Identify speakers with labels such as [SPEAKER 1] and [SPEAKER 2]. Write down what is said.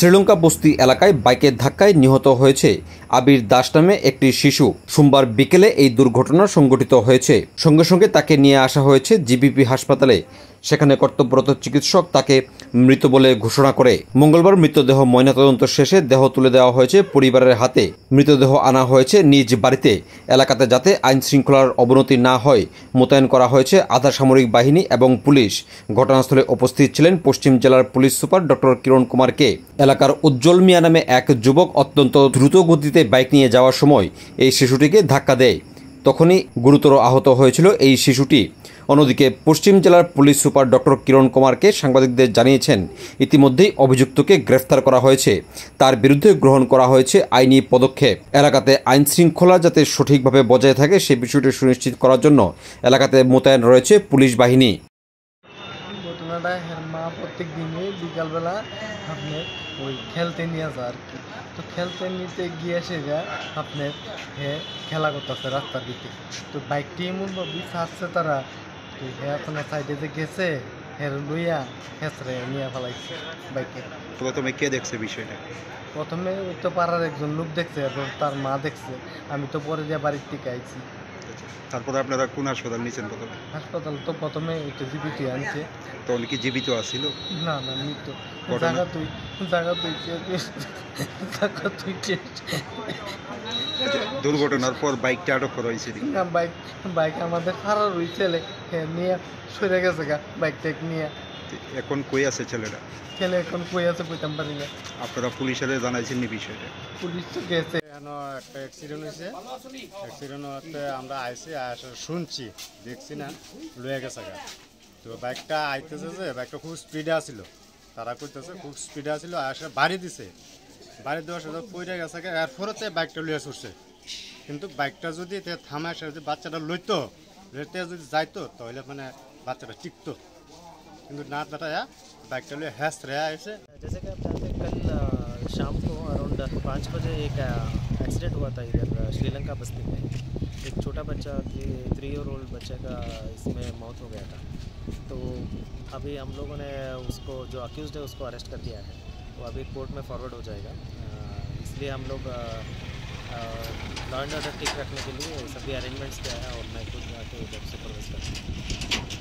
[SPEAKER 1] শ্রীলঙ্কা বস্তি এলাকায় বাইকের ধাক্কায় নিহত হয়েছে আবির দাস নামে একটি শিশু। সোমবার বিকেলে এই দুর্ঘটনা সংঘটিত হয়েছে। সঙ্গে সঙ্গে তাকে নিয়ে আসা হয়েছে জিবিপি হাসপাতালে। সেখানে কর্তব্যরত চিকিৎসক তাকে মৃত বলে ঘোষণা করে। মঙ্গলবার মৃতদেহ ময়নাতদন্ত শেষে দেহ তুলে দেওয়া হয়েছে পরিবারের হাতে। মৃতদেহ আনা হয়েছে নিজ বাড়িতে। এলাকাতে যাতে আইন শৃঙ্খলার অবনতি না হয় মোতায়েন করা হয়েছে আধা সামরিক বাহিনী এবং পুলিশ। ঘটনাস্থলে উপস্থিত ছিলেন পশ্চিম জেলার পুলিশ সুপার ডক্টর কিরণ কুমার কে। এলাকার উজ্জ্বল মিয়া নামে এক যুবক অত্যন্ত দ্রুত গতিতে বাইক নিয়ে যাওয়ার সময় এই শিশুটিকে ধাক্কা দেয়। তখনই গুরুতর আহত হয়েছিল এই শিশুটি। অন্যদিকে পশ্চিম জেলার পুলিশ সুপার ডক্টর কিরণ কুমারকে সাংবাদিকদের জানিয়েছেন ইতিমধ্যেই অভিযুক্তকে গ্রেফতার করা হয়েছে। তার বিরুদ্ধে গ্রহণ করা হয়েছে আইনি পদক্ষেপ। এলাকাতে আইন শৃঙ্খলা যাতে সঠিকভাবে বজায় থাকে সে বিষয়টি সুনিশ্চিত করার জন্য এলাকাতে মোতায়েন রয়েছে পুলিশ বাহিনী।
[SPEAKER 2] ঘটনাটা মা প্রত্যেক দিনই বিকালবেলা আপনার ওই খেলতে নিয়ে যায় আর কি। তো খেলতে নিতে গিয়ে সেটা আপনার খেলা করতেছে রাস্তার দিকে। তো বাইকটি এমনভাবে ছাড়ছে তারা, তো এখন সাইডে যে গেছে লইয়া হেঁচড়ে নিয়ে ফেলাইছে বাইকে।
[SPEAKER 3] প্রথমে কে দেখছে বিষয়টা?
[SPEAKER 2] প্রথমে ওই তো পাড়ার একজন লোক দেখছে এবং তার মা দেখছে। আমি তো পরে যে বাড়ির থেকে আইছি।
[SPEAKER 3] তারপরে আপনারা কোন হাসপাতাল নিয়েছেন? প্রথমে
[SPEAKER 2] হাসপাতাল তো প্রথমে ওই তো জীবিত আনছে।
[SPEAKER 3] তো উনি কি জীবিত আছিল?
[SPEAKER 2] না না, মৃত।
[SPEAKER 3] দুর্ঘটনার পর বাইকটা আটক করা হয়েছে?
[SPEAKER 2] না, বাইক আমাদের খারাপ রয়েছে নিয়ে সরে গেছে গা বাইকটা নিয়ে।
[SPEAKER 3] এখন কই আছে ছেলেটা?
[SPEAKER 2] ছেলে এখন কই আছে কইতাম পারি না।
[SPEAKER 3] আপনারা পুলিশের জানাইছেন নি বিষয়টা?
[SPEAKER 2] পুলিশ তো গেছে।
[SPEAKER 4] একটা অ্যাক্সিডেন্ট হয়েছে। অ্যাক্সিডেন্ট হতে আমরা আইসি শুনছি, দেখছি না লয়ে গেছে গা। তো বাইকটা আইতেছে যে বাইকটা খুব স্পিডে আসছিল, তারা করতেছে খুব স্পিডে আসছিল, আসে বাড়ি দিছে। বাড়ি দেওয়ার সাথে পড়ে গেছে গা। এরপরতে বাইকটা লইয়া ছুটছে। কিন্তু বাইকটা যদি থামায় সে যদি বাচ্চাটা লইতো, লেতে যদি যাইতো তাহলে মানে বাচ্চাটা টিকতো, কিন্তু না দাঁড়ায়া বাইকটা লইয়া হ্যাস রেয়া এসে।
[SPEAKER 5] जैसे कि आप जानते हैं कल शाम को अराउंड 5 बजे एक एक्सीडेंट हुआ था इधर श्रीलंका बस्ती में। एक छोटा बच्चा 3 ईयर ओल्ड बच्चे का इसमें मौत हो गया था। तो अभी हम लोगों ने उसको जो अक्यूज़्ड है उसको अरेस्ट कर दिया है। वो अभी कोर्ट में फॉरवर्ड हो जाएगा। इसलिए हम लोग लॉ एंड ऑर्डर ठीक रखने के लिए सभी अरेंजमेंट्स किया है और मैं खुद जाके उधर सुपरवाइज करता हूँ।